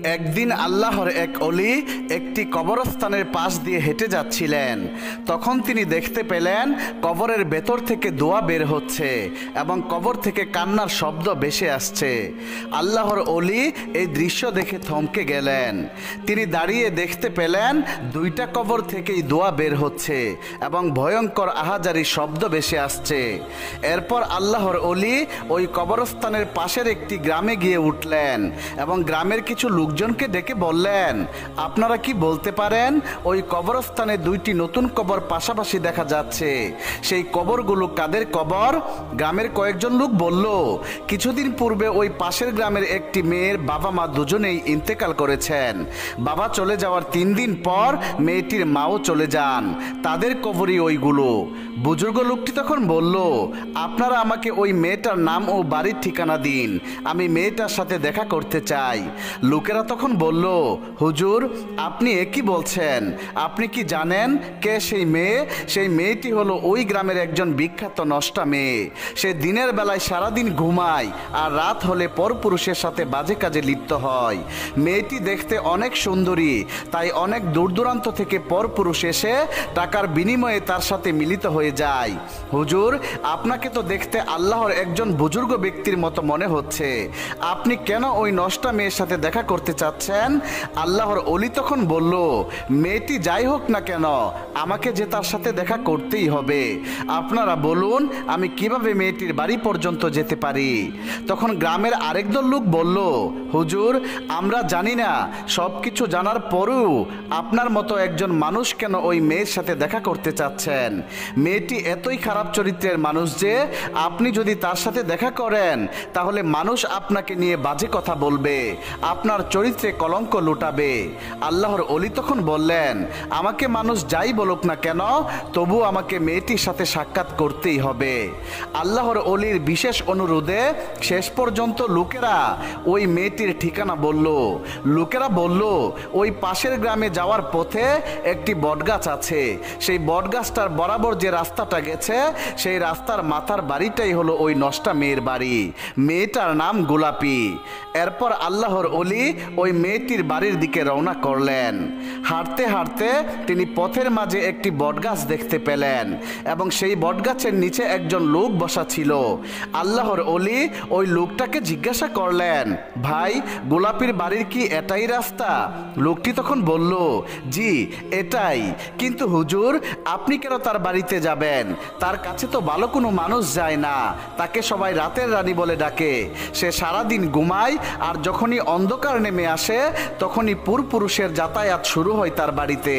একদিন আল্লাহর এক অলি একটি কবরস্থানের পাশ দিয়ে হেঁটে যাচ্ছিলেন। তখন তিনি দেখতে পেলেন কবরের ভেতর থেকে দোয়া বের হচ্ছে এবং কবর থেকে কান্নার শব্দ ভেসে আসছে। আল্লাহর অলি এই দৃশ্য দেখে থমকে গেলেন। তিনি দাঁড়িয়ে দেখতে পেলেন দুইটা কবর থেকেই দোয়া বের হচ্ছে এবং ভয়ঙ্কর আহাজারি শব্দ ভেসে আসছে। এরপর আল্লাহর অলি ওই কবরস্থানের পাশের একটি গ্রামে গিয়ে উঠলেন এবং গ্রামের কিছু লোকজনকে ডেকে বললেন, আপনারা কি বলতে পারেন ওই কবরস্থানে দুইটি নতুন কবর পাশাপাশি দেখা যাচ্ছে, সেই কবরগুলো কাদের কবর? গ্রামের কয়েকজন লোক বলল, কিছুদিন পূর্বে ওই পাশের গ্রামের একটি মেয়ের বাবা মা দুজনেই ইন্তেকাল করেছেন। বাবা চলে যাওয়ার 3 দিন পর মেয়েটির মাও চলে যান, তাদের কবরই ওইগুলো। বুজুর্গ লোকটি তখন বলল, আপনারা আমাকে ওই মেয়েটার নাম ও বাড়ির ঠিকানা দিন, আমি মেয়েটার সাথে দেখা করতে চাই। লোকেরা তখন বলল, হুজুর আপনি একই বলছেন, আপনি কি জানেন কে সেই মেয়ে? সেই মেয়েটি হলো ওই গ্রামের একজন বিখ্যাত নষ্টা মেয়ে। সে দিনের বেলায় সারাদিন ঘুমায় আর রাত হলে পরপুরুষের সাথে বাজে কাজে লিপ্ত হয়। মেয়েটি দেখতে অনেক সুন্দরী, তাই অনেক দূর দূরান্ত থেকে পরপুরুষ এসে টাকার বিনিময়ে তার সাথে মিলিত হয়ে যায়। হুজুর আপনাকে তো দেখতে আল্লাহর একজন বুজুর্গ ব্যক্তির মতো মনে হচ্ছে, আপনি কেন ওই নষ্টা মেয়ের সাথে দেখা করতে চাচ্ছেন? আল্লাহর অলি তখন বলল, মেয়েটি যাই হোক না কেন আমাকে যে তার সাথে দেখা করতেই হবে। আপনারা বলুন আমি কিভাবে মেয়েটির বাড়ি পর্যন্ত যেতে পারি? তখন গ্রামের আরেক দল লোক বলল, হুজুর আমরা জানি না, সব কিছু জানার পরেও আপনার মতো একজন মানুষ কেন ওই মেয়ের সাথে দেখা করতে চাচ্ছেন? মেয়েটি এতই খারাপ চরিত্রের মানুষ যে আপনি যদি তার সাথে দেখা করেন তাহলে মানুষ আপনাকে নিয়ে বাজে কথা বলবে, আপনার চরিত্রে কলঙ্ক লুটাবে। আল্লাহর অলি তখন বললেন, আমাকে মানুষ যাই বলুক না কেন তবু আমাকে মেয়েটির সাথে সাক্ষাৎ করতেই হবে। আল্লাহর অলির বিশেষ অনুরোধে শেষ পর্যন্ত লোকেরা ওই মেয়েটির ঠিকানা বলল। লোকেরা বলল, ওই পাশের গ্রামে যাওয়ার পথে একটি বটগাছ আছে, সেই বটগাছটার বরাবর যে রাস্তাটা গেছে সেই রাস্তার মাথার বাড়িটাই হলো ওই নষ্টা মেয়ের বাড়ি। মেয়েটার নাম গোলাপি। এরপর আল্লাহর অলি ওই মেয়েটির বাড়ির দিকে রওনা করলেন। হাঁটতে হাঁটতে তিনি পথের মাঝে একটি বটগাছ দেখতে পেলেন এবং সেই বটগাছের নিচে একজন লোক বসা ছিল। আল্লাহর অলি ওই লোকটাকে জিজ্ঞাসা করলেন, ভাই গোলাপির বাড়ির কি এটাই রাস্তা? লোকটি তখন বলল, জি এটাই, কিন্তু হুজুর আপনি কেন তার বাড়িতে যাবেন? তার কাছে তো ভালো কোনো মানুষ যায় না, তাকে সবাই রাতের রানী বলে ডাকে। সে সারাদিন ঘুমায় আর যখনই অন্ধকার নেমে আসে তখনই পুরপুরুষের যাতায়াত শুরু হয় তার বাড়িতে।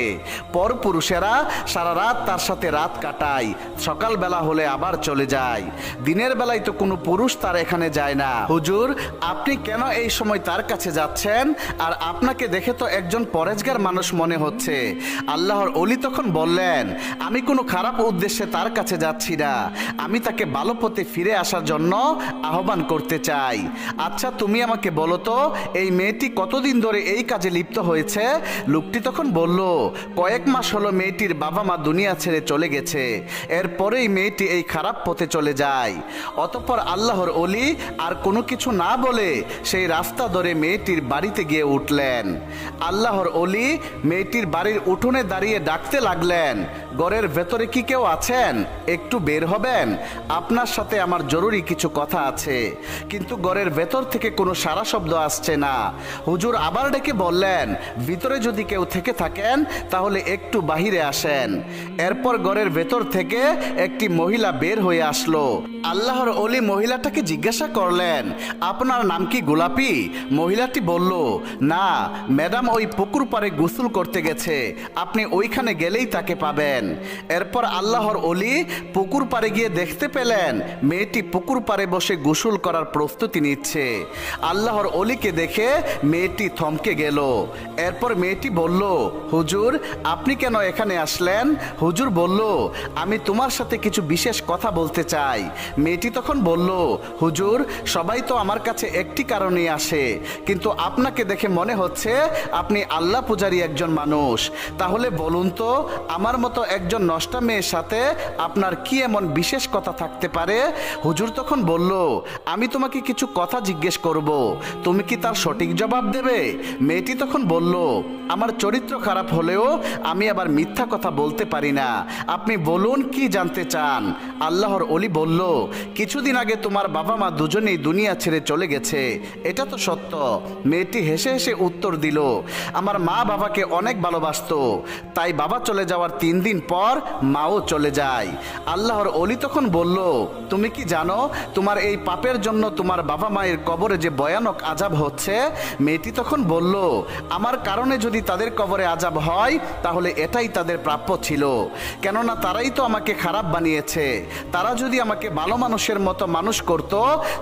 পরপুরুষেরা সারা রাত তার সাথে রাত কাটায়, সকালবেলা হলে আবার চলে যায়। দিনের বেলায় তো কোনো পুরুষ তার এখানে যায় না। হুজুর আপনি কেন এই সময় তার কাছে যাচ্ছেন? আর আপনাকে দেখে তো একজন পরেজগার মানুষ মনে হচ্ছে। আল্লাহর অলি তখন বললেন, আমি কোনো খারাপ উদ্দেশ্যে তার কাছে যাচ্ছি না, আমি তাকে ভালো পথে ফিরে আসার জন্য আহ্বান করতে চাই। আচ্ছা তুমি আমাকে বলো তো এই মেয়েটি কতদিন ধরে এই কাজে লিপ্ত হয়েছে? লোকটি তখন বলল, কয়েক মাস হলো মেয়েটির বাবা মা দুনিয়া ছেড়ে চলে গেছে, এরপরেই মেয়েটি এই খারাপ পথে চলে যায়। অতঃপর আল্লাহর অলি আর কোনো কিছু না বলে সেই রাস্তা ধরে মেয়েটির বাড়িতে গিয়ে উঠলেন। আল্লাহর অলি মেয়েটির বাড়ির উঠোনে দাঁড়িয়ে ডাকতে লাগলেন, ঘরের ভেতরে কি কেউ আছেন? একটু বের হবেন, আপনার সাথে আমার জরুরি কিছু কথা আছে। কিন্তু ঘরের ভেতর থেকে কোনো সারা শব্দ আসছে না। হুজুর আবার ডেকে বললেন, ভিতরে যদি কেউ থেকে থাকেন তাহলে একটু বাহিরে আসেন। এরপর ঘরের ভেতর থেকে একটি মহিলা বের হয়ে আসলো। আল্লাহর অলি মহিলাটাকে জিজ্ঞাসা করলেন, আপনার নাম কি গোলাপি? মহিলাটি বলল, না ম্যাডাম ওই পুকুর পাড়ে গোসল করতে গেছে, আপনি ওইখানে গেলেই তাকে পাবেন। এরপর আল্লাহর অলি পুকুর পাড়ে গিয়ে দেখতে পেলেন মেয়েটি পুকুর পাড়ে বসে গোসল করার প্রস্তুতি নিচ্ছে। আল্লাহর অলিকে দেখে মেয়েটি থমকে গেল। এরপর মেয়েটি বলল, হুজুর আপনি কেন এখানে আসলেন? হুজুর বলল, আমি তোমার সাথে কিছু বিশেষ কথা বলতে চাই। মেয়েটি তখন বলল, হুজুর, সবাই তো আমার কাছে একটি কারণেই আসে, কিন্তু আপনাকে দেখে মনে হচ্ছে আপনি আল্লাহ পূজারী একজন মানুষ। তাহলে বলুন তো, আমার মতো একজন নষ্টা মেয়ের সাথে আপনার কি এমন বিশেষ কথা থাকতে পারে? হুজুর তখন বলল, আমি তোমাকে কিছু কথা জিজ্ঞেস করব, তুমি কি তার সঠিক জবাব দেবে? মেয়েটি তখন বলল, আমার চরিত্র খারাপ হলেও আমি আবার মিথ্যা কথা বলতে পারি না, আপনি বলুন কি জানতে চান? আল্লাহর ওলি বলল, কিছুদিন আগে তোমার বাবা মা দুজনেই দুনিয়া ছেড়ে চলে গেছে, এটা তো সত্য। মেয়েটি হেসে হেসে উত্তর দিল, আমার মা বাবাকে অনেক ভালোবাসতো, তাই বাবা চলে যাওয়ার 3 দিন পর মাও চলে যায়। আল্লাহর ওলি তখন বলল, তুমি কি জানো তোমার এই পাপের জন্য তোমার বাবা মায়ের কবরে যে ভয়ানক আযাব হচ্ছে? মেয়েটি তখন বলল, আমার কারণে যদি তাদের কবরে আযাব হয় তাহলে এটাই তাদের প্রাপ্য ছিল, কেননা তারাই তো আমাকে খারাপ বানিয়েছে। তারা যদি আমাকে ভালো মানুষের মতো মানুষ করত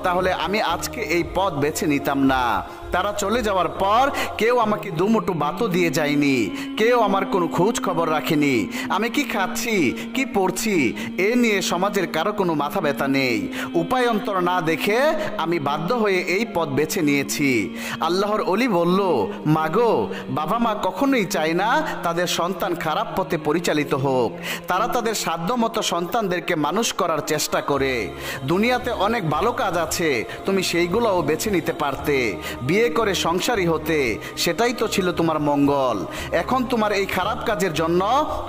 তাহলে আমি আজকে এই পথ বেছে নিতাম না। তারা চলে যাওয়ার পর কেউ আমাকে দুমুঠো ভাতও দিয়ে যায়নি, কেউ আমার কোনো খোঁজ খবর রাখেনি। আমি কি খাচ্ছি, কি পড়ছি, এ নিয়ে সমাজের কারো কোনো মাথা ব্যথা নেই। উপায়ন্তর না দেখে আমি বাধ্য হয়ে এই পথ বেছে নিয়েছি। আল্লাহর ওলি বলল, মাগো, বাবা মা কখনোই চায় না তাদের সন্তান খারাপ পথে পরিচালিত হোক। তারা তাদের সাধ্যমতো সন্তানদেরকে মানুষ করার চেষ্টা করে। দুনিয়াতে অনেক ভালো কাজ আছে, তুমি সেইগুলোও বেছে নিতে পারতে, বিয়ে করে সংসারী হতে, সেটাই তো ছিল তোমার মঙ্গল। এখন তোমার এই খারাপ কাজের জন্য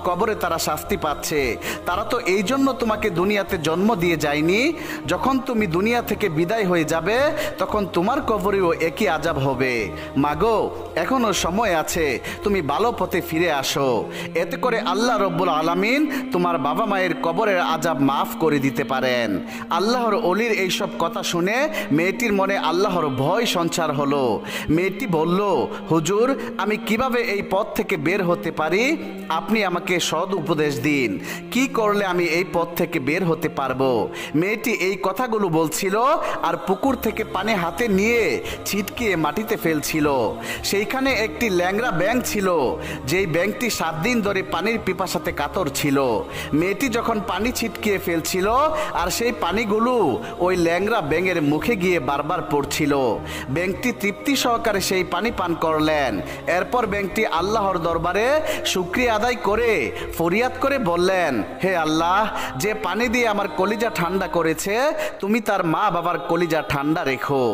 কবরে তারা শাস্তি পাচ্ছে। তারা তো এই জন্য তোমাকে দুনিয়াতে জন্ম দিয়ে যায়নি। যখন তুমি দুনিয়া থেকে বিদায় হয়ে যাবে তখন তোমার কবরেও একই আযাব হবে। মাগো, এখনো সময় আছে, তুমি ভালো পথে ফিরে আসো, এতে করে আল্লাহ রব্বুল আলামিন তোমার বাবা মায়ের কবরের আযাব মাফ করে দিতে পারেন। আল্লাহর ওলির এইসব কথা শুনে মেয়েটির মনে আল্লাহর ভয় সঞ্চার হলো। মেয়েটি বলল, হুজুর, আমি কিভাবে এই পথ থেকে বের হতে পারি? আপনি আমাকে সৎ উপদেশ দিন, কি করলে আমি এই পথ থেকে বের হতে পারবো? মেয়েটি এই কথাগুলো বলছিল আর পুকুর থেকে পানি হাতে নিয়ে ছিটকিয়ে মাটিতে ফেলছিল। সেইখানে একটি ল্যাংড়া ব্যাঙ ছিল, যেই ব্যাঙটি 7 দিন ধরে পানির পিপাসাতে কাতর ছিল। মেয়েটি যখন পানি ছিটকিয়ে ফেলছিল আর সেই পানিগুলো ওই ল্যাংড়া ব্যাঙের মুখে গিয়ে বারবার পড়ছিল, ব্যাঙটি তৃপ্তি সহকারে সেই পানি পান করলেন। এরপর ব্যাঙটি আল্লাহর দরবারে শুকরিয়া আদায় করে ফরিয়াদ করে বললেন, হে আল্লাহ, যে পানি দিয়ে আমার কলিজা ঠান্ডা করেছে, তুমি তার মা বাবার কলিজা ঠান্ডা রেখো।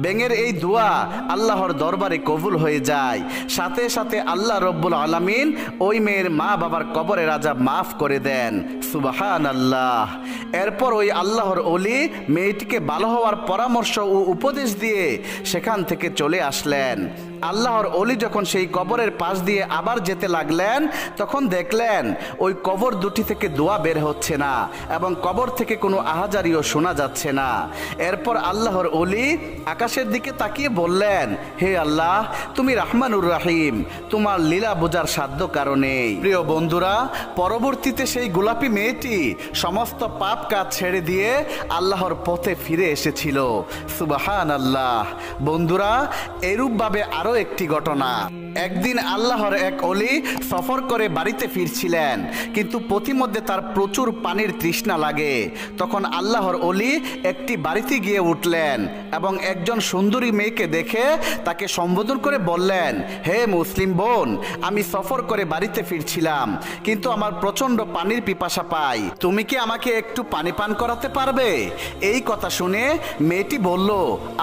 ব্যাঙের এই দোয়া আল্লাহর দরবারে কবুল হয়ে যায়। সাথে সাথে আল্লাহ রব্বুল আলামিন ওই মেয়ের মা বাবার কবরের আযাব মাফ করে দেন। সুবহানাল্লাহ। এরপর ওই আল্লাহর ওলি মেয়েটিকে ভালো হওয়ার পরামর্শ ও উপদেশ দিয়ে সেখান থেকে চলে আসলেন। আল্লাহর ওলি যখন সেই কবরের পাশ দিয়ে আবার যেতে লাগলেন তখন দেখলেন ওই কবর দুটি থেকে দোয়া বের হচ্ছে না এবং কবর থেকে কোনো আহাজারিও শোনা যাচ্ছে না। এরপর আল্লাহর ওলি আকাশের দিকে তাকিয়ে বললেন, হে আল্লাহ, তুমি রহমানুর রাহিম, তোমার লীলা বোঝার সাধ্য কারণে। প্রিয় বন্ধুরা, পরবর্তীতে সেই গোলাপি মেয়েটি সমস্ত পাপ কাজ ছেড়ে দিয়ে আল্লাহর পথে ফিরে এসেছিল। সুবহানাল্লাহ। বন্ধুরা, এরূপভাবে আরো একটি ঘটনা। একদিন আল্লাহর এক ওলি সফর করে বাড়িতে ফিরছিলেন, কিন্তু পথিমধ্যে তার প্রচুর পানির তৃষ্ণা লাগে। তখন আল্লাহর ওলি একটি বাড়িতে গিয়ে উঠলেন এবং একজন সুন্দরী মেয়েকে দেখে তাকে সম্বোধন করে বললেন, হে মুসলিম বোন, আমি সফর করে বাড়িতে ফিরছিলাম, কিন্তু আমার প্রচণ্ড পানির পিপাসা পাই, তুমি কি আমাকে একটু পানি পান করাতে পারবে? এই কথা শুনে মেয়েটি বলল,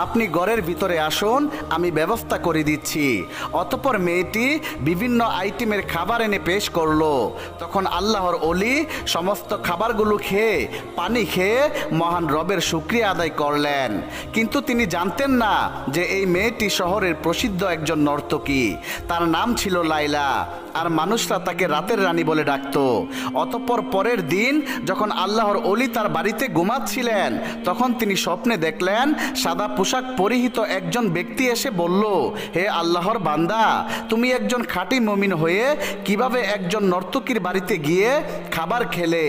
আপনি ঘরের ভিতরে আসুন, আমি ব্যবস্থা করে দিচ্ছি। অতঃপর মেয়েটি বিভিন্ন আইটেমের খাবার এনে পেশ করলো। তখন আল্লাহর ওলি সমস্ত খাবারগুলো খেয়ে পানি খেয়ে মহান রবের শুকরিয়া আদায় করলেন। কিন্তু তিনি জানতেন না যে এই মেয়েটি শহরের প্রসিদ্ধ একজন নর্তকী। তার নাম ছিল লাইলা, আর মানুষরা তাকে রাতের রানী বলে ডাকত। অতঃপর পরের দিন যখন আল্লাহর ওলি তার বাড়িতে ঘুমাচ্ছিলেন তখন তিনি স্বপ্নে দেখলেন সাদা পোশাক পরিহিত একজন ব্যক্তি এসে বলল, হে আল্লাহর বান্দা, তুমি একজন খাঁটি মুমিন হয়ে কিভাবে একজন নর্তকীর বাড়িতে গিয়ে খাবার খেলে?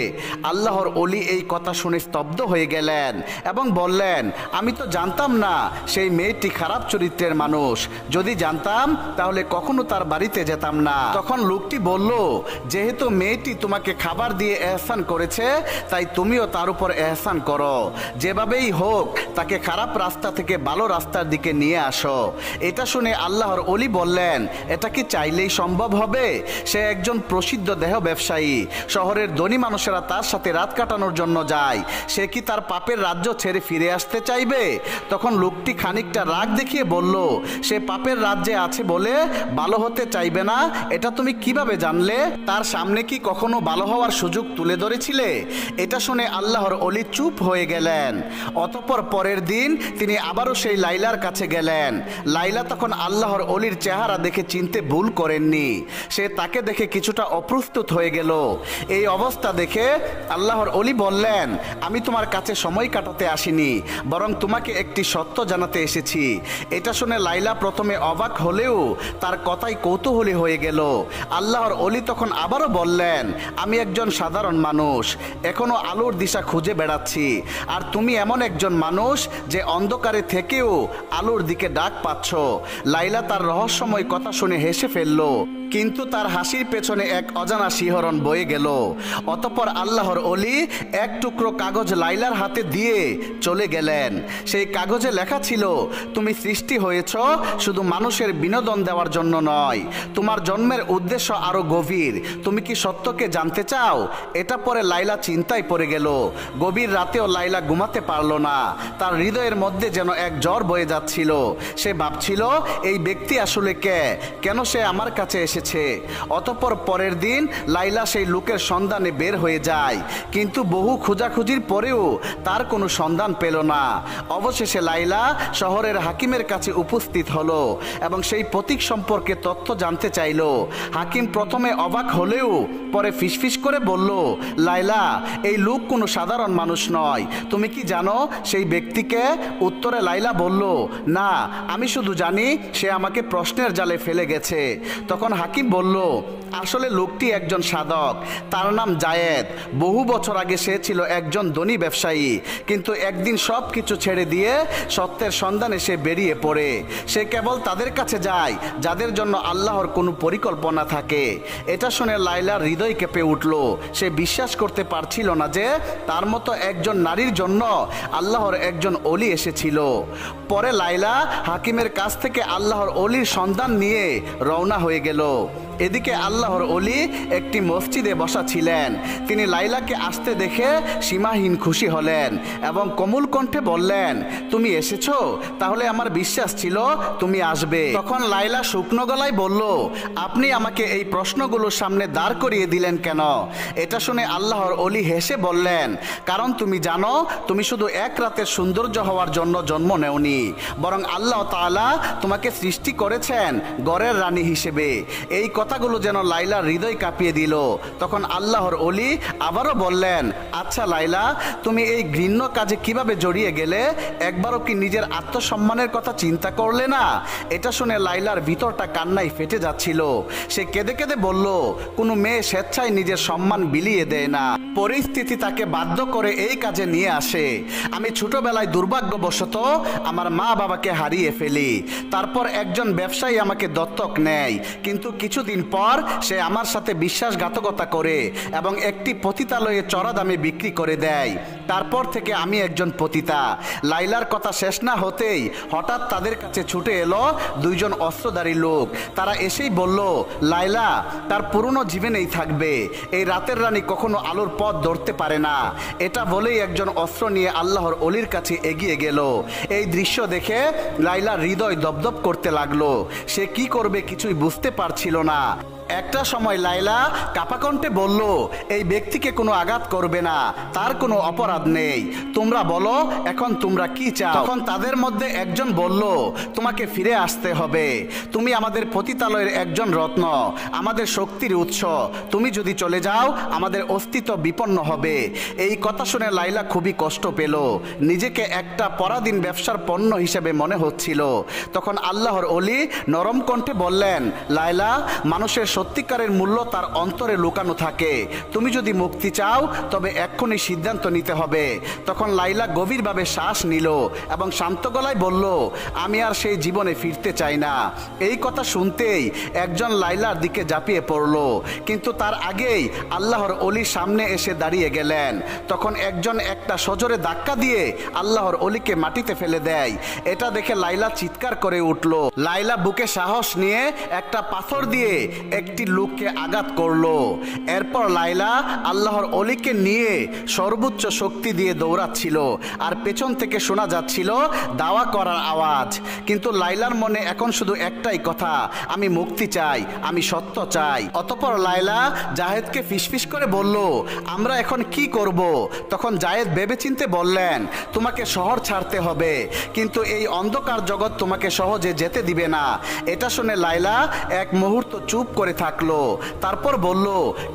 আল্লাহর ওলি এই কথা শুনে স্তব্ধ হয়ে গেলেন এবং বললেন, আমি তো জানতাম না সেই মেয়েটি খারাপ চরিত্রের মানুষ। যদি জানতাম তাহলে কখনো তার বাড়িতে যেতাম না। তখন লোকটি বলল, যেহেতু মেয়েটি তোমাকে খাবার দিয়ে এহসান করেছে, তাই তুমিও তার উপর এহসান করো। যেভাবেই হোক তাকে খারাপ রাস্তা থেকে ভালো রাস্তার দিকে নিয়ে আসো। এটা শুনে আল্লাহর ওলি বললেন, এটা কি চাইলেই সম্ভব হবে? সে একজন প্রসিদ্ধ দেহ ব্যবসায়ী, শহরের ধনী মানুষেরা তার সাথে রাত কাটানোর জন্য যায়। সে কি তার পাপের রাজ্য ছেড়ে ফিরে আসতে চাইবে? তখন লোকটি খানিকটা রাগ দেখিয়ে বলল, সে পাপের রাজ্যে আছে বলে ভালো হতে চাইবে না, এটা তুমি কিভাবে জানলে? তার সামনে কি কখনো ভালো হওয়ার সুযোগ তুলে ধরেছিলে? এটা শুনে আল্লাহর ওলি চুপ হয়ে গেলেন। অতঃপর পরের দিন তিনি আবারও সেই লাইলার কাছে গেলেন। লাইলা তখন আল্লাহর ওলির চেহারা দেখে চিনতে ভুল করেননি। সে তাকে দেখে কিছুটা অপ্রস্তুত হয়ে গেল। এই অবস্থা দেখে আল্লাহর ওলি বললেন, আমি তোমার কাছে সময় কাটাতে আসিনি, বরং তোমাকে একটি সত্য জানাতে এসেছি। এটা শুনে লাইলা প্রথমে অবাক হলেও তার কথাই কৌতূহলী হয়ে গেল। আল্লাহর ওলি তখন আবারও বললেন, আমি একজন সাধারণ মানুষ, এখনো আলোর দিশা খুঁজে বেড়াচ্ছি। আর তুমি এমন একজন মানুষ যে অন্ধকারে থেকেও আলোর দিকে ডাক পাচ্ছ। লাইলা তার রহস্যময় কথা শুনে হেসে ফেলল, কিন্তু তার হাসির পেছনে এক অজানা শিহরণ বয়ে গেল। অতঃপর আল্লাহর ওলি এক টুকরো কাগজ লাইলার হাতে দিয়ে চলে গেলেন। সেই কাগজে লেখা ছিল, তুমি সৃষ্টি হয়েছ শুধু মানুষের বিনোদন দেওয়ার জন্য নয়, তোমার জন্মের উদ্দেশ্য আরো গভীর। তুমি কি সত্যকে জানতে চাও? এটা পরে লাইলা চিন্তায় পড়ে গেল। গভীর রাতেও লাইলা ঘুমাতে পারল না। তার হৃদয়ের মধ্যে যেন এক জ্বর বয়ে যাচ্ছিল। সে ভাবছিল, এই ব্যক্তি আসলে কে? কেন সে আমার কাছে এসেছে? অতঃপর পরের দিন লাইলা সেই লোকের সন্ধানে বের হয়ে যায়, কিন্তু বহু খোঁজাখুঁজির পরেও তার কোনো সন্ধান পেল না। অবশেষে লাইলা শহরের হাকিমের কাছে উপস্থিত হলো এবং সেই প্রতীক সম্পর্কে তথ্য জানতে চাইল। হাকিম প্রথমে অবাক হলেও পরে ফিসফিস করে বলল, লাইলা, এই লোক কোনো সাধারণ মানুষ নয়। তুমি কি জানো সেই ব্যক্তিকে? উত্তরে লাইলা বলল, না, আমি শুধু জানি সে আমাকে প্রশ্নের জালে ফেলে গেছে। তখন হাকিম বলল, আসলে লোকটি একজন সাধক, তার নাম জায়েদ। বহু বছর আগে সে ছিল একজন ধনী ব্যবসায়ী, কিন্তু একদিন সব কিছু ছেড়ে দিয়ে সত্যের সন্ধানে সে বেরিয়ে পড়ে। সে কেবল তাদের কাছে যায় যাদের জন্য আল্লাহর কোনো পরিকল্পনা থাকে। এটা শুনে লাইলার হৃদয় কেঁপে উঠল। সে বিশ্বাস করতে পারছিল না যে তার মতো একজন নারীর জন্য আল্লাহর একজন ওলি এসেছিল। পরে লাইলা হাকিমের কাছ থেকে আল্লাহর ওলির সন্ধান নিয়ে রওনা হয়ে গেল। এদিকে আল্লাহর ওলি একটি মসজিদে বসা ছিলেন। তিনি লাইলাকে আসতে দেখে সীমাহীন খুশি হলেন এবং কোমল কণ্ঠে বললেন, তুমি এসেছো? তাহলে আমার বিশ্বাস ছিল তুমি আসবে। তখন লাইলা শুকনো গলায় বলল, আপনি আমাকে এই প্রশ্নগুলোর সামনে দাঁড় করিয়ে দিলেন কেন? এটা শুনে আল্লাহর ওলি হেসে বললেন, কারণ তুমি জানো তুমি শুধু এক রাতের সৌন্দর্য হওয়ার জন্য জন্ম নেওনি, বরং আল্লাহ তাআলা তোমাকে সৃষ্টি করেছেন গড়ের রানী হিসেবে। এই কথাগুলো যেন লাইলার হৃদয় কাঁপিয়ে দিল। তখন আল্লাহর ওলি আবারও বললেন, আচ্ছা লাইলা, তুমি এই ঘৃণ্য কাজে কিভাবে জড়িয়ে গেলে? একবারও কি নিজের আত্মসম্মানের কথা চিন্তা করলে না? এটা শুনে লাইলার ভিতরটা কান্নায় ফেটে যাচ্ছিল। সে কেঁদে কেঁদে বলল, কোনো মেয়ে স্বেচ্ছায় নিজের সম্মান বিলিয়ে দেয় না, পরিস্থিতি তাকে বাধ্য করে এই কাজে নিয়ে আসে। আমি ছোটবেলায় দুর্ভাগ্যবশত আমার মা বাবাকে হারিয়ে ফেলি। তারপর একজন ব্যবসায়ী আমাকে দত্তক নেয়, কিন্তু কিছুদিন পর সে আমার সাথে বিশ্বাসঘাতকতা করে এবং একটি পতিতালয়ে চড়া দামে বিক্রি করে দেয়। তারপর থেকে আমি একজন পতিতা। লাইলার কথা শেষ না হতেই হঠাৎ তাদের কাছে ছুটে এলো দুইজন অস্ত্রধারী লোক। তারা এসেই বলল, লাইলা তার পুরনো জীবনেই থাকবে, এই রাতের রানী কখনো আলোর পথ ধরতে পারে না। এটা বলেই একজন অস্ত্র নিয়ে আল্লাহর ওলির কাছে এগিয়ে গেল। এই দৃশ্য দেখে লাইলার হৃদয় দপদপ করতে লাগলো। সে কি করবে কিছুই বুঝতে পারছিল না। একটা সময় লাইলা কাপাকণ্ঠে বলল, এই ব্যক্তিকে কোনো আঘাত করবে না, তার কোনো অপরাধ নেই, তোমরা বলো এখন তোমরা কি চাও। তখন তাদের মধ্যে একজন বলল, তোমাকে ফিরে আসতে হবে, তুমি আমাদের পতিতালয়ের একজন রত্ন, আমাদের শক্তির উৎস, তুমি যদি চলে যাও আমাদের অস্তিত্ব বিপন্ন হবে। এই কথা শুনে লাইলা খুবই কষ্ট পেল, নিজেকে একটা পরাধীন ব্যবসার পণ্য হিসেবে মনে হচ্ছিল। তখন আল্লাহর ওলি নরম কণ্ঠে বললেন, লাইলা, মানুষের সত্যিকারের মূল্য তার অন্তরে লুকানো থাকে, তুমি যদি মুক্তি চাও তবে এক্ষুনি সিদ্ধান্ত নিতে হবে। তখন লাইলা গভীরভাবে শ্বাস নিল এবং শান্ত গলায় বলল, আমি আর সেই জীবনে ফিরতে চাই না। এই কথা শুনতেই একজন লাইলার দিকে ঝাঁপিয়ে পড়ল, কিন্তু তার আগেই আল্লাহর ওলির সামনে এসে দাঁড়িয়ে গেলেন। তখন একজন একটা সজোরে ধাক্কা দিয়ে আল্লাহর ওলিকে মাটিতে ফেলে দেয়। এটা দেখে লাইলা চিৎকার করে উঠল। লাইলা বুকে সাহস নিয়ে একটা পাথর দিয়ে একটি লোককে আঘাত করলো। এরপর লাইলা আল্লাহর ওলিকে নিয়ে সর্বোচ্চ শক্তি দিয়ে দৌড়াচ্ছিল, আর পেছন থেকে শোনা যাচ্ছিল দাওয়া করার আওয়াজ। কিন্তু লাইলার মনে এখন শুধু একটাই কথা, আমি মুক্তি চাই, আমি সত্য চাই। অতঃপর লাইলা জাহেদকে ফিসফিস করে বলল, আমরা এখন কি করব? তখন জাহেদ ভেবেচিন্তে বললেন, তোমাকে শহর ছাড়তে হবে, কিন্তু এই অন্ধকার জগৎ তোমাকে সহজে যেতে দিবে না। এটা শুনে লাইলা এক মুহূর্ত চুপ করে থাকলো, তারপর বলল,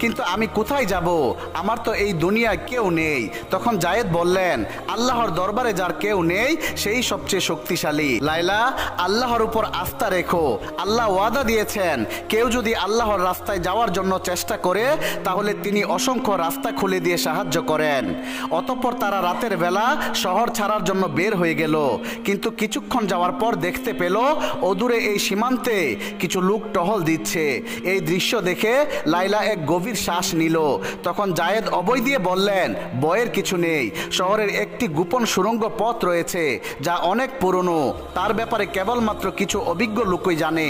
কিন্তু আমি কোথায় যাব? আমার তো এই দুনিয়ায় কেউ নেই। তখন জায়েদ বললেন, আল্লাহর দরবারে যার কেউ নেই সেই সবচেয়ে শক্তিশালী। লাইলা, আল্লাহর উপর আস্থা রেখো, আল্লাহ ওয়াদা দিয়েছেন কেউ যদি আল্লাহর রাস্তায় যাওয়ার জন্য চেষ্টা করে তাহলে তিনি অসংখ্য রাস্তা খুলে দিয়ে সাহায্য করেন। অতঃপর তারা রাতের বেলা শহর ছাড়ার জন্য বের হয়ে গেল, কিন্তু কিছুক্ষণ যাওয়ার পর দেখতে পেল অদূরে এই সীমান্তে কিছু লোক টহল দিচ্ছে। এই দৃশ্য দেখে লাইলা এক গভীর শ্বাস নিল। তখন জায়েদ অভয় দিয়ে বললেন, ভয়ের কিছু নেই, শহরের একটি গোপন সুড়ঙ্গ পথ রয়েছে যা অনেক পুরনো, তার ব্যাপারে কেবলমাত্র কিছু অভিজ্ঞ লোকই জানে,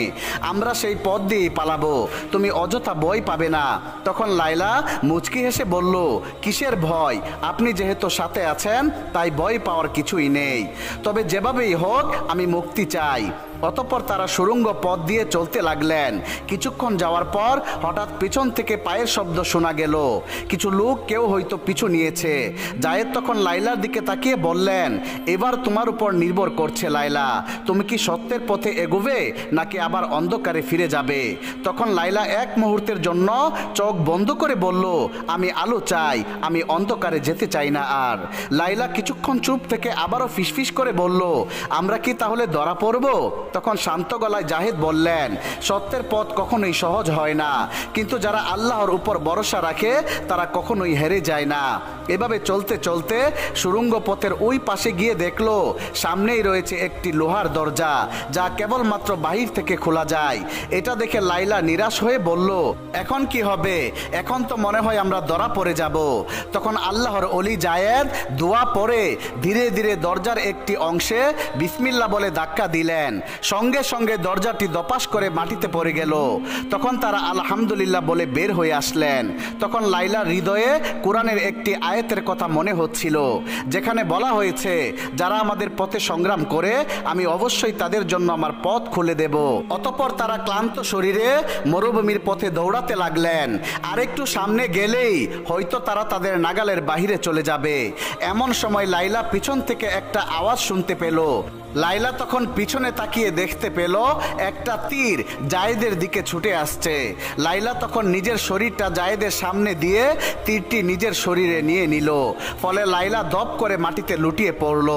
আমরা সেই পথ দিয়েই পালাবো, তুমি অযথা ভয় পাবে না। তখন লাইলা মুচকি হেসে বলল, কিসের ভয়? আপনি যেহেতু সাথে আছেন তাই ভয় পাওয়ার কিছুই নেই, তবে যেভাবেই হোক আমি মুক্তি চাই। অতঃপর তারা সুড়ঙ্গ পথ দিয়ে চলতে লাগলেন। কিছুক্ষণ যাওয়ার পর হঠাৎ পিছন থেকে পায়ের শব্দ শোনা গেল, কিছু লোক কেউ হয়তো পিছু নিয়েছে। জায়েদ তখন লাইলার দিকে তাকিয়ে বললেন, এবার তোমার উপর নির্ভর করছে লাইলা, তুমি কি সত্যের পথে এগোবে নাকি আবার অন্ধকারে ফিরে যাবে? তখন লাইলা এক মুহূর্তের জন্য চোখ বন্ধ করে বলল, আমি আলো চাই, আমি অন্ধকারে যেতে চাই না আর। লাইলা কিছুক্ষণ চুপ থেকে আবারও ফিসফিস করে বলল, আমরা কি তাহলে ধরা পড়ব? তখন শান্ত গলায় জাহেদ বললেন, সত্যের পথ কখনোই সহজ হয় না, কিন্তু যারা আল্লাহর উপর ভরসা রাখে তারা কখনোই হেরে যায় না। এভাবে চলতে চলতে সুড়ঙ্গ পথের ওই পাশে গিয়ে দেখলো সামনেই রয়েছে একটি লোহার দরজা, যা কেবলমাত্র বাহির থেকে খোলা যায়। এটা দেখে লাইলা নিরাশ হয়ে বলল, এখন কি হবে? এখন তো মনে হয় আমরা ধরা পড়ে যাব। তখন আল্লাহর ওলি জায়েদ দোয়া পড়ে ধীরে ধীরে দরজার একটি অংশে বিসমিল্লাহ বলে ধাক্কা দিলেন, সঙ্গে সঙ্গে দরজাটি দপাস করে মাটিতে পড়ে গেল। তখন তারা আলহামদুলিল্লাহ বলে বের হয়ে আসলেন। তখন লাইলার হৃদয়ে কোরআনের একটি আয়াতের কথা মনে হচ্ছিল, যেখানে বলা হয়েছে, যারা আমাদের পথে সংগ্রাম করে আমি অবশ্যই তাদের জন্য আমার পথ খুলে দেব। অতঃপর তারা ক্লান্ত শরীরে মরুভূমির পথে দৌড়াতে লাগলেন। আরেকটু সামনে গেলেই হয়তো তারা তাদের নাগালের বাহিরে চলে যাবে। এমন সময় লাইলা পিছন থেকে একটা আওয়াজ শুনতে পেল। লাইলা তখন পিছনে তাকিয়ে দেখতে পেল একটা তীর জায়েদের দিকে ছুটে আসছে। লাইলা তখন নিজের শরীরটা জায়েদের সামনে দিয়ে তীরটি নিজের শরীরে নিয়ে নিল, ফলে লাইলা দপ করে মাটিতে লুটিয়ে পড়ল।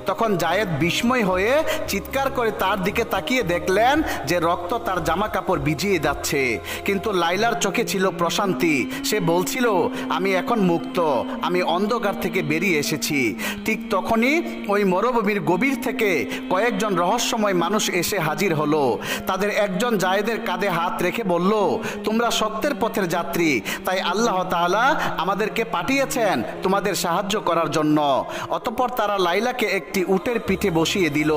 তখন জায়েদ বিস্ময় হয়ে চিৎকার করে তার দিকে তাকিয়ে দেখলেন যে রক্ত তার জামা কাপড় ভিজিয়ে যাচ্ছে, কিন্তু লাইলার চোখে ছিল প্রশান্তি। সে বলছিল, আমি এখন মুক্ত, আমি অন্ধকার থেকে বেরিয়ে এসেছি। ঠিক তখনই ওই মরুভূমির গভীর থেকে কয়েকজন রহস্যময় মানুষ এসে হাজির হলো। তাদের একজন জায়েদের কাঁধে হাত রেখে বলল, তোমরা সত্যের পথের যাত্রী, তাই আল্লাহ তাআলা আমাদেরকে পাঠিয়েছেন তোমাদের সাহায্য করার জন্য। অতঃপর তারা লাইলাকে একটি উটের পিঠে বসিয়ে দিল।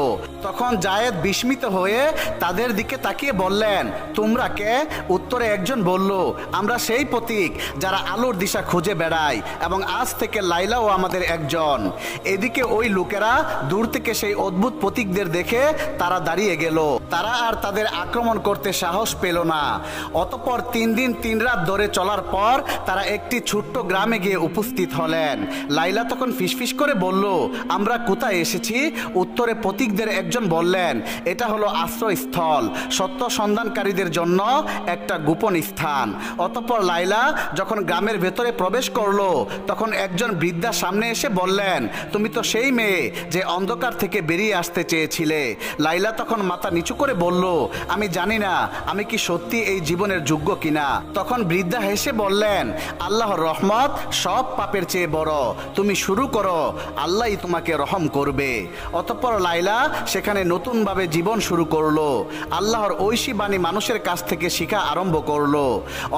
তখন জায়েদ বিস্মিত হয়ে তাদের দিকে তাকিয়ে বললেন, তোমরা কে? উত্তরে একজন বলল, আমরা সেই পথিক যারা আলোর দিশা খুঁজে বেড়ায়, এবং আজ থেকে লাইলাও আমাদের একজন। এদিকে ওই লোকেরা দূর থেকে সেই অদ্ভুত প্রতীকদের দেখে তারা দাঁড়িয়ে গেল। তারা আর তাদের আক্রমণ করতে সাহস পেল না। অতঃপর 3 দিন 3 রাত ধরে চলার পর তারা একটি ছোট্ট গ্রামে গিয়ে উপস্থিত হলেন। লাইলা তখন ফিসফিস করে বলল, আমরা কোথায় এসেছি? উত্তরে পথিকদের একজন বললেন, এটা হলো আশ্রয়স্থল, সত্য সন্ধানকারীদের জন্য একটা গোপন স্থান। অতঃপর লাইলা যখন গ্রামের ভেতরে প্রবেশ করলো তখন একজন বৃদ্ধা সামনে এসে বললেন, তুমি তো সেই মেয়ে যে অন্ধকার থেকে বেরিয়ে আসতে চেয়েছিলে। লাইলা তখন মাথা নিচু করে বলল, আমি জানি না আমি কি সত্যি এই জীবনের যোগ্য কিনা। তখন বৃদ্ধা হেসে বললেন, আল্লাহর রহমত সব পাপের চেয়ে বড়, তুমি শুরু করো, আল্লাহই তোমাকে রহম করবে। অতঃপর লাইলা সেখানে নতুনভাবে জীবন শুরু করলো, আল্লাহর ঐশী বাণী মানুষের কাছ থেকে শিখা আরম্ভ করলো।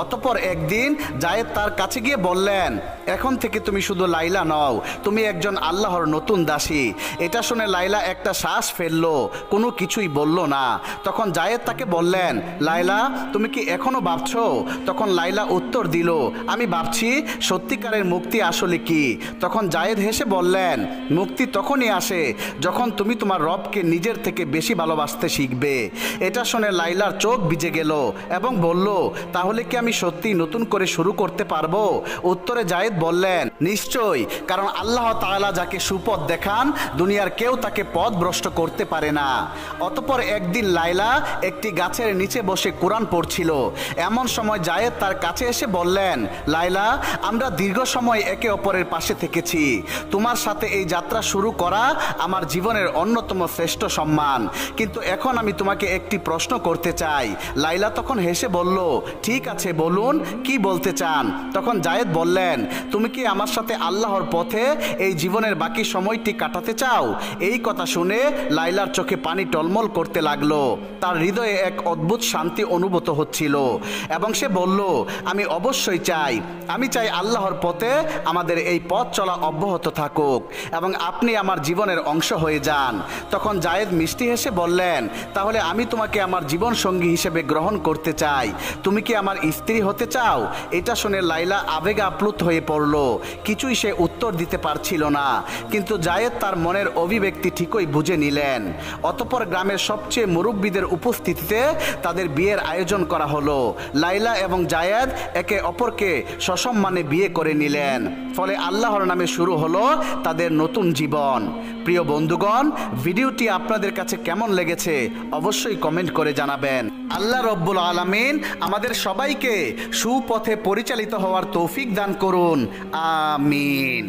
অতঃপর একদিন জায়েদ তার কাছে গিয়ে বললেন, এখন থেকে তুমি শুধু লাইলা নও, তুমি একজন আল্লাহর নতুন দাসী। এটা শুনে লাইলা একটা শ্বাস ফেললো, কোনো কিছুই বলল না। তখন জায়েদ তাকে বললেন, লাইলা তুমি কি এখনো ভাবছো? তখন লাইলা উত্তর দিল, আমি ভাবছি সত্যিকারের মুক্তি আসলে কি। তখন জায়েদ হেসে বললেন, মুক্তি তখনই আসে যখন তুমি তোমার রবকে নিজের থেকে বেশি ভালোবাসতে শিখবে। এটা শুনে লাইলার চোখ ভিজে গেল এবং বলল, তাহলে কি আমি সত্যি নতুন করে শুরু করতে পারবো? উত্তরে জায়েদ বললেন, নিশ্চয়ই, কারণ আল্লাহ তাআলা যাকে সুপথ দেখান দুনিয়ার কেউ তাকে পথ ভ্রষ্ট করতে পারে না। অতঃপর একদিন লাইলা একটি গাছের নিচে বসে কোরআন পড়ছিল। এমন সময় জায়েদ তার কাছে এসে বললেন, লাইলা আমরা দীর্ঘ সময় একে অপরের পাশে থেকেছি, তোমার সাথে এই যাত্রা শুরু করা আমার জীবনের অন্যতম শ্রেষ্ঠ সম্মান, কিন্তু এখন আমি তোমাকে একটি প্রশ্ন করতে চাই। লাইলা তখন হেসে বলল, ঠিক আছে বলুন, কি বলতে চান? তখন জায়েদ বললেন, তুমি কি আমার সাথে আল্লাহর পথে এই জীবনের বাকি সময়টি কাটাতে চাও? এই কথা শুনে লাইলার চোখে পানি টলমল করতে লাগলো, তার হৃদয়ে এক অদ্ভুত শান্তি অনুভূত হচ্ছিল এবং সে বলল, আমি অবশ্যই চাই, আমি চাই আল্লাহর পথে আমাদের এই পথ চলা অব্যাহত থাকুক এবং আপনি আমার জীবনের অংশ হয়ে যান। তখন জায়েদ মিষ্টি হেসে বললেন, তাহলে আমি তোমাকে আমার জীবন সঙ্গী হিসেবে গ্রহণ করতে চাই, তুমি কি আমার স্ত্রী হতে চাও? এটা শুনে লাইলা আবেগে আপ্লুত হয়ে পড়ল, কিছুই সে উত্তর দিতে পারছিল না, কিন্তু জায়েদ তার মনের অভিব্যক্তি ঠিকই বুঝে নিলেন। অতঃপর গ্রামের সবচেয়ে মুরব্বীদের উপস্থিতিতে তাদের বিয়ের আয়োজন করা হলো। লাইলা এবং জায়েদ একে অপরকে সসম্মানে বিয়ে করে নিলেন, ফলে আল্লাহর নামে শুরু হলো তাদের নতুন জীবন। প্রিয় বন্ধুগণ, ভিডিওটি আপনাদের কাছে কেমন লেগেছে অবশ্যই কমেন্ট করে জানাবেন। আল্লাহ রব্বুল আলামিন আমাদের সবাইকে সুপথে পরিচালিত হওয়ার তৌফিক দান করুন, আমিন।